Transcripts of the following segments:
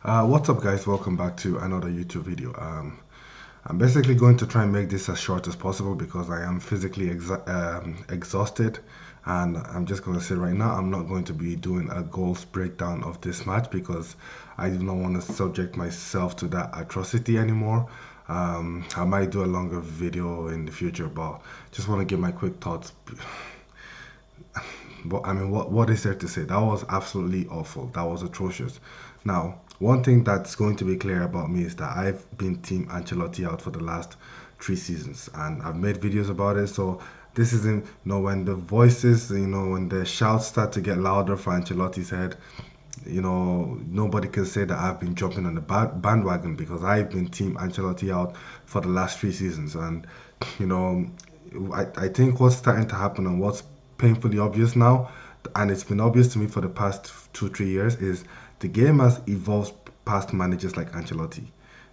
What's up, guys? Welcome back to another YouTube video. I'm basically going to try and make this as short as possible because I am physically exhausted, and I'm just going to say right now I'm not going to be doing a goals breakdown of this match because I do not want to subject myself to that atrocity anymore. I might do a longer video in the future, but just want to give my quick thoughts. But I mean, what is there to say? That was absolutely awful. That was atrocious. Now, one thing that's going to be clear about me is that I've been Team Ancelotti out for the last 3 seasons, and I've made videos about it. So this isn't, when the voices, when the shouts start to get louder for Ancelotti's head, nobody can say that I've been jumping on the bandwagon because I've been Team Ancelotti out for the last 3 seasons. And, you know, I think what's starting to happen and what's painfully obvious now, and it's been obvious to me for the past 2, 3 years, is the game has evolved past managers like Ancelotti.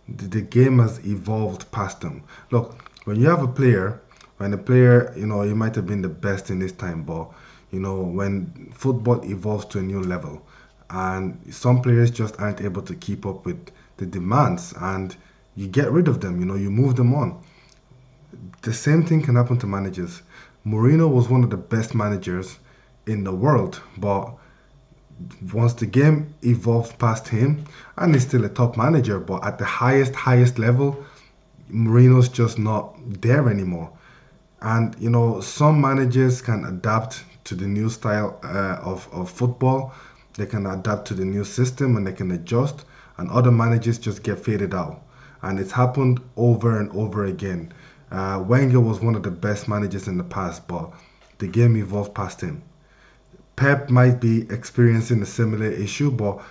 The game has evolved past them. Look, when you have a player, when a player, he might have been the best in his time, but when football evolves to a new level, and some players just aren't able to keep up with the demands, and you get rid of them. You move them on. The same thing can happen to managers. Mourinho was one of the best managers in the world, but once the game evolved past him, and he's still a top manager, but at the highest level, Mourinho's just not there anymore. And some managers can adapt to the new style of football. They can adapt to the new system and they can adjust. And other managers just get faded out. And it's happened over and over again. Wenger was one of the best managers in the past, but the game evolved past him. Pep might be experiencing a similar issue, but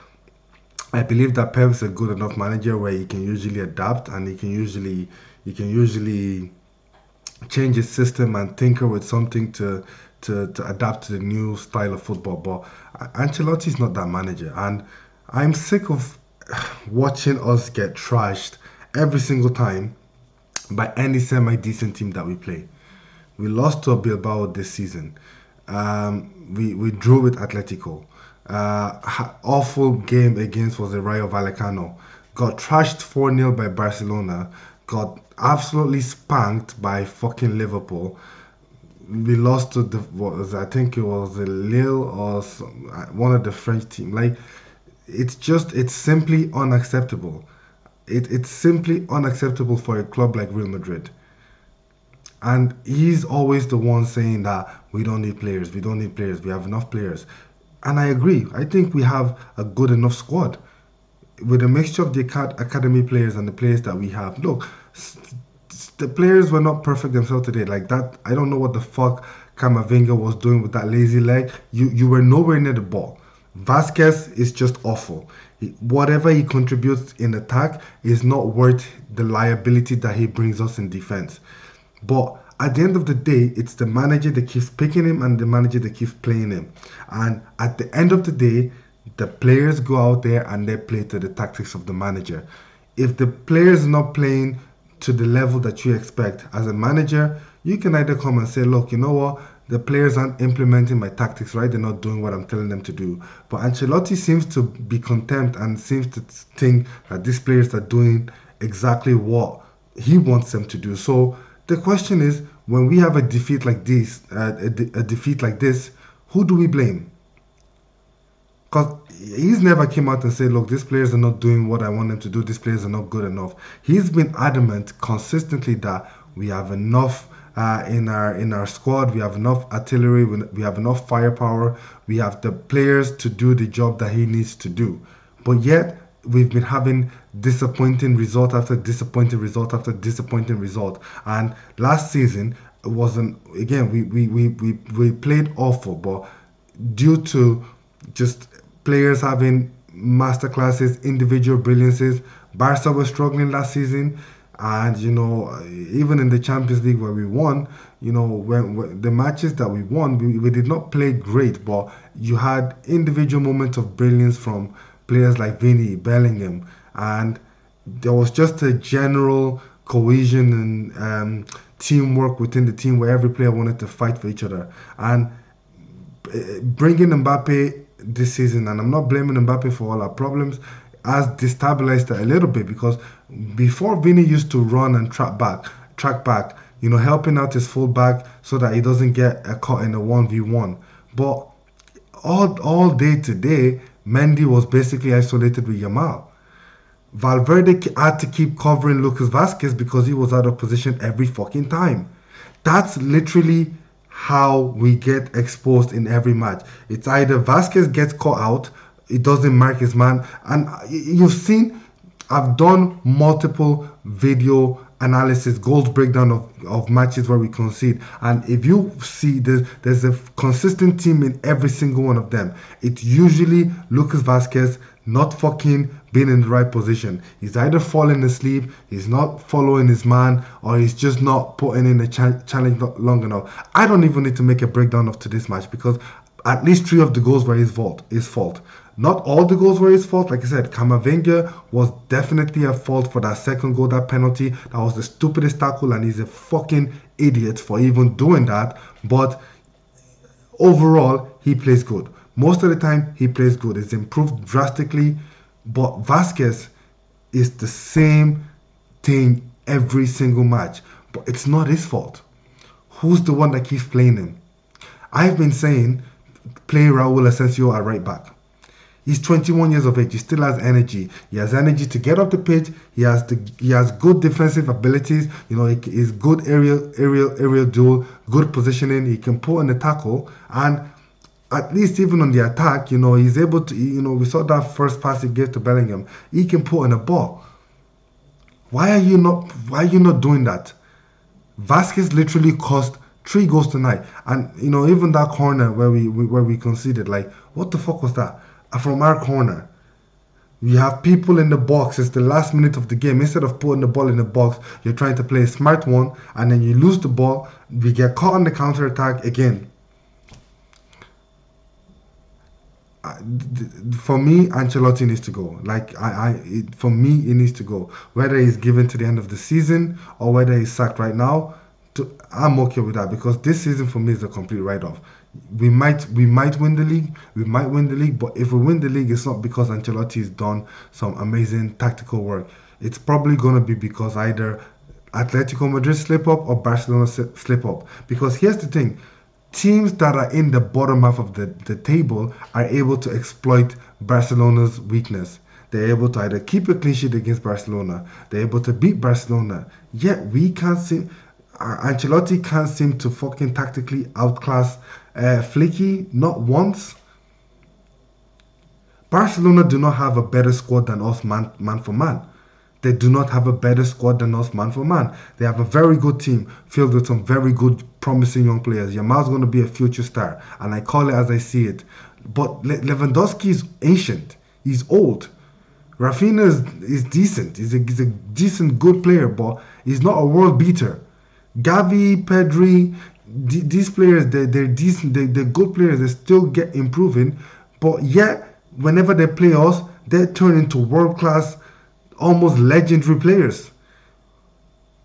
I believe that Pep is a good enough manager where he can usually adapt and he can usually change his system and tinker with something to adapt to the new style of football. But Ancelotti is not that manager, and I'm sick of watching us get trashed every single time by any semi-decent team that we play. We lost to Bilbao this season. We drew with Atletico. Awful game against was the Rayo Vallecano. Got trashed 4-0 by Barcelona. Got absolutely spanked by fucking Liverpool. We lost to I think it was the Lille or one of the French team. Like, it's simply unacceptable. It's simply unacceptable for a club like Real Madrid. And he's always the one saying that we don't need players, we don't need players, we have enough players. And I agree. I think we have a good enough squad with a mixture of the academy players and the players that we have. Look, the players were not perfect themselves today. Like that, I don't know what the fuck Camavinga was doing with that lazy leg. You were nowhere near the ball. Vasquez is just awful. Whatever he contributes in attack is not worth the liability that he brings us in defense. But at the end of the day, it's the manager that keeps picking him and the manager that keeps playing him. And at the end of the day, the players go out there and they play to the tactics of the manager. If the players are not playing to the level that you expect as a manager, you can either come and say, look, you know what? The players aren't implementing my tactics right. They're not doing what I'm telling them to do. But Ancelotti seems to be content and seems to think that these players are doing exactly what he wants them to do. So the question is, when we have a defeat like this, a defeat like this, who do we blame? Because he's never came out and said, look, these players are not doing what I want them to do. These players are not good enough. He's been adamant consistently that we have enough in our squad. We have enough artillery. We have enough firepower. We have the players to do the job that he needs to do. But yet we've been having disappointing result after disappointing result after disappointing result. And last season wasn't, again, we played awful, but due to just players having masterclasses, individual brilliances, Barca was struggling last season. And even in the Champions League where we won, when the matches that we won, we did not play great, but you had individual moments of brilliance from players like Vinny, Bellingham, and there was just a general cohesion and teamwork within the team where every player wanted to fight for each other. And bringing Mbappe this season, and I'm not blaming Mbappe for all our problems. has destabilized it a little bit because before Vinny used to run and track back, helping out his fullback so that he doesn't get a caught in a 1v1. But all day today, Mendy was basically isolated with Yamal. Valverde had to keep covering Lucas Vasquez because he was out of position every fucking time. That's literally how we get exposed in every match. It's either Vasquez gets caught out, it doesn't mark his man, and you've seen, I've done multiple video analysis, goals breakdown of matches where we concede, and if you see there's a consistent team in every single one of them. It's usually Lucas Vasquez not fucking being in the right position. He's either falling asleep, he's not following his man, or he's just not putting in the challenge long enough. I don't even need to make a breakdown of today's match because at least 3 of the goals were his fault. Not all the goals were his fault. Like I said, Camavinga was definitely at fault for that second goal, that penalty. That was the stupidest tackle, and he's a fucking idiot for even doing that. But overall, he plays good. Most of the time, he plays good. It's improved drastically. But Vasquez is the same thing every single match. But it's not his fault. Who's the one that keeps playing him? I've been saying play Raul Asensio at right back. He's 21 years of age. He still has energy. He has energy to get up the pitch. He has good defensive abilities. He's good aerial duel, good positioning. He can put in the tackle, and at least even on the attack, he's able to. We saw that first pass he gave to Bellingham. He can put in a ball. Why are you not doing that? Vasquez literally cost 3 goals tonight, and even that corner where we conceded, like, what the fuck was that? From our corner, we have people in the box. It's the last minute of the game. Instead of putting the ball in the box, you're trying to play a smart one, and then you lose the ball. We get caught on the counter attack again. For me, Ancelotti needs to go. For me, he needs to go. Whether he's given to the end of the season or whether he's sacked right now, I'm okay with that because this season for me is a complete write-off. We might win the league, but if we win the league, it's not because Ancelotti has done some amazing tactical work. It's probably going to be because either Atletico Madrid slip up or Barcelona slip up. Because here's the thing, teams that are in the bottom half of the table are able to exploit Barcelona's weakness. They're able to either keep a clean sheet against Barcelona, they're able to beat Barcelona, yet we can't see. Ancelotti can't seem to fucking tactically outclass Flicky, not once. Barcelona do not have a better squad than us man for man. They do not have a better squad than us man for man. They have a very good team filled with some very good, promising young players. Yamal's going to be a future star, and I call it as I see it. But Lewandowski is ancient. He's old. Rafinha is decent. He's a decent, good player, but he's not a world beater. Gavi, Pedri, these players, they're decent, they're good players, they still get improving, but yet, whenever they play us, they turn into world-class, almost legendary players.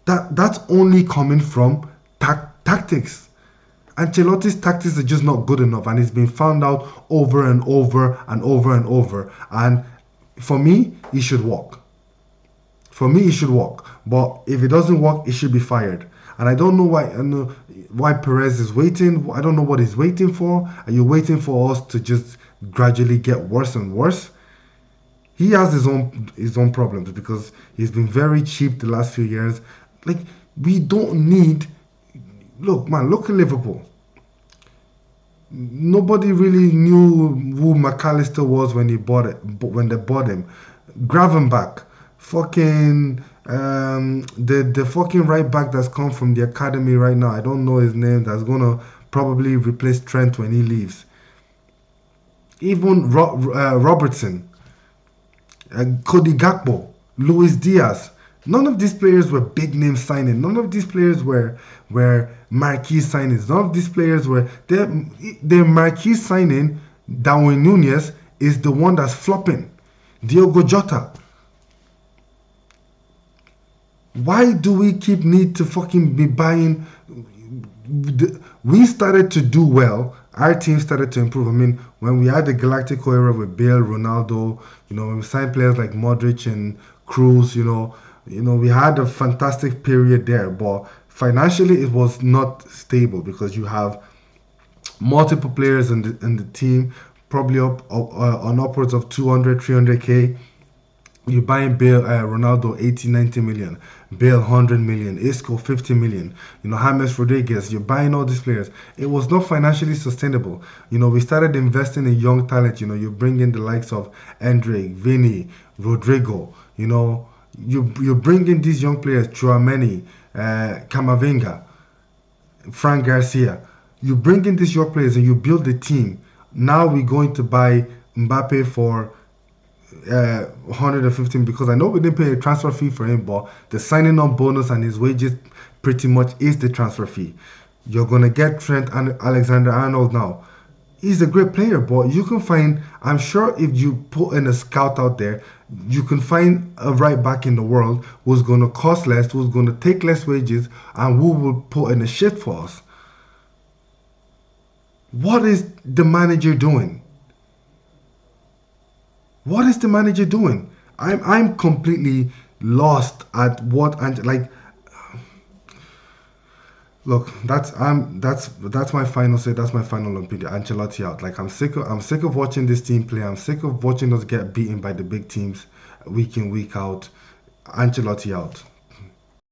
That's only coming from tactics. Ancelotti's tactics are just not good enough, and it's been found out over and over and over and over, and for me, he should walk. But if it doesn't work, he should be fired. And I don't know why Perez is waiting. I don't know what he's waiting for. Are you waiting for us to just gradually get worse and worse? He has his own problems because he's been very cheap the last few years. Like, we don't need. Look at Liverpool. Nobody really knew who McAllister was when they bought him. Gravenbach, fucking the fucking right back that's come from the academy right now. I don't know his name. That's gonna probably replace Trent when he leaves. Even Robertson, Cody Gakpo, Luis Diaz. None of these players were big name signing. None of these players were marquee signings. None of these players were their marquee signing. Darwin Núñez is the one that's flopping. Diogo Jota. Why do we need to fucking be buying? We started to do well our team started to improve. I mean, when we had the Galactico era with Bale, Ronaldo, when we signed players like Modric and Cruz, we had a fantastic period there. But financially, it was not stable because you have multiple players in the team, probably up on upwards of 200, 300k. You're buying Bale, Ronaldo 80, 90 million, Bale 100 million, Isco 50 million, James Rodriguez. You're buying all these players. It was not financially sustainable. We started investing in young talent. You bring in the likes of Endrick, Vinny, Rodrigo. You bring in these young players, Chouameni, Camavinga, Frank Garcia. You bring in these young players and you build the team. Now we're going to buy Mbappe for 115 because I know we didn't pay a transfer fee for him, but the signing on bonus and his wages pretty much is the transfer fee. You're gonna get Trent and Alexander Arnold now. He's a great player, but you can find. I'm sure if you put in a scout out there, you can find a right back in the world who's gonna cost less, who's gonna take less wages, and who will put in a shift for us. What is the manager doing? What is the manager doing? I'm completely lost at what and like look, that's my final say, that's my final opinion. Ancelotti out. Like I'm sick of watching this team play. I'm sick of watching us get beaten by the big teams week in, week out. Ancelotti out.